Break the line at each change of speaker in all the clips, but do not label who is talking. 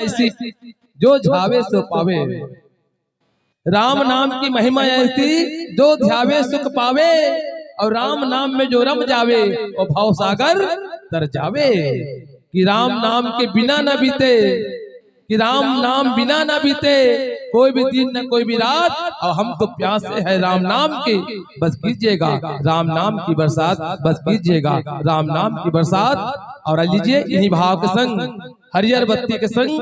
ऐसी जो ध्यावे सो पावे। राम नाम की महिमा ऐसी जो ध्यावे सुख पावे। और राम नाम में जो रम जावे वो भाव सागर तर जावे। कि राम नाम के बिना न बीते, कि राम नाम बिना न बीते कोई भी दिन न कोई भी रात। और हम तो प्यासे है राम नाम के, बस कीजिएगा राम नाम की बरसात, बस कीजिएगा राम नाम की बरसात। और लीजिए इन्हीं भाव के संग हरियर बत्ती के संग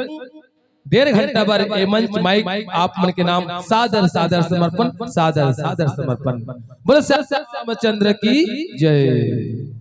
1.5 घंटा पर ए मंच माइक आप मन के नाम सादर सादर समर्पण, सादर सादर समर्पण। बोलो रामचंद्र की जय।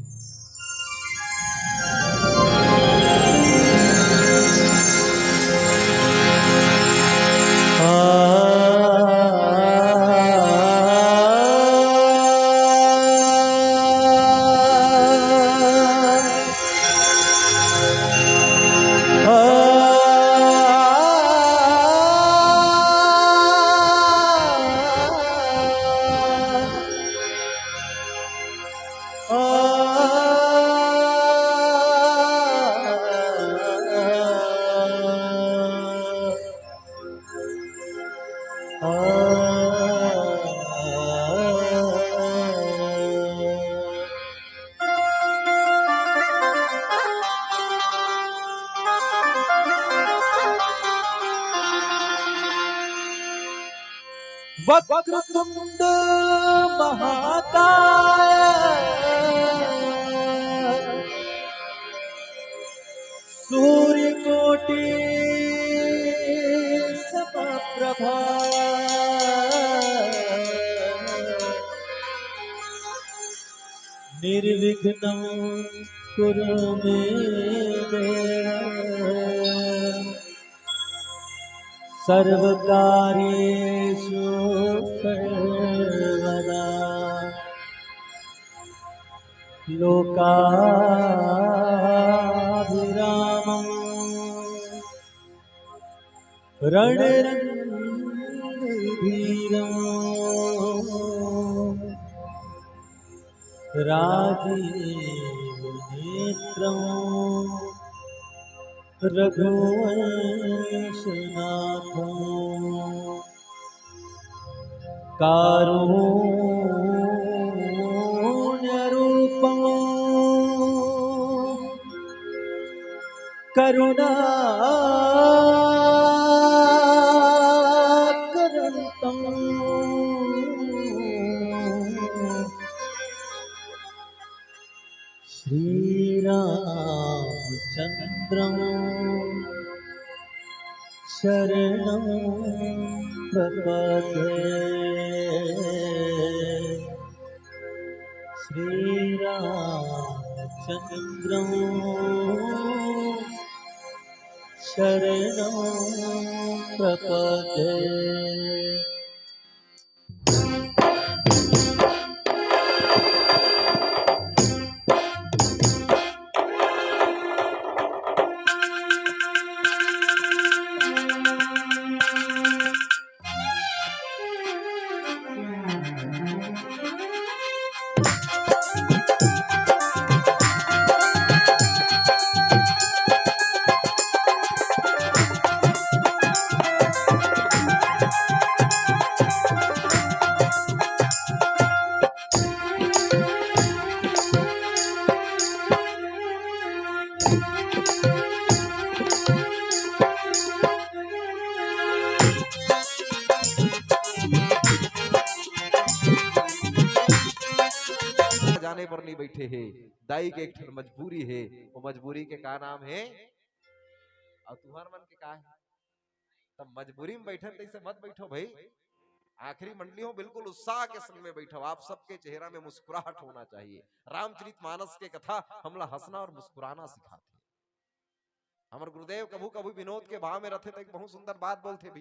वक्रतुंड महाकाय सूर्यकोटि समप्रभा निर्विघ्नं कुरु मे देव सर्वकार्येषु सर्वदा लोकाभिरामं रणरंगधीरं राजीवनेत्रं रघुवंशनाथं कारुण्यरूपं करुणाकरन्तं श्रीरामचन्द्रं शरणं प्रपद्ये। श्रीरामचन्द्रं शरणं प्रपद्ये।
जाने पर नहीं बैठे है, दाई के एक ठन मजबूरी है। वो मजबूरी के का नाम है और तुम्हार मन के का है। तब मजबूरी में बैठे तैसे मत बैठो भाई। आखिरी मंडली हो बिल्कुल उत्साह के संग में बैठो। आप सबके चेहरा में मुस्कुराहट होना चाहिए। रामचरितमानस के कथा हमला हंसना और मुस्कुराना सिखाते। हमारे गुरुदेव कभू कभू विनोद के भाव में रहते थे, बहुत सुंदर बात बोलते भी।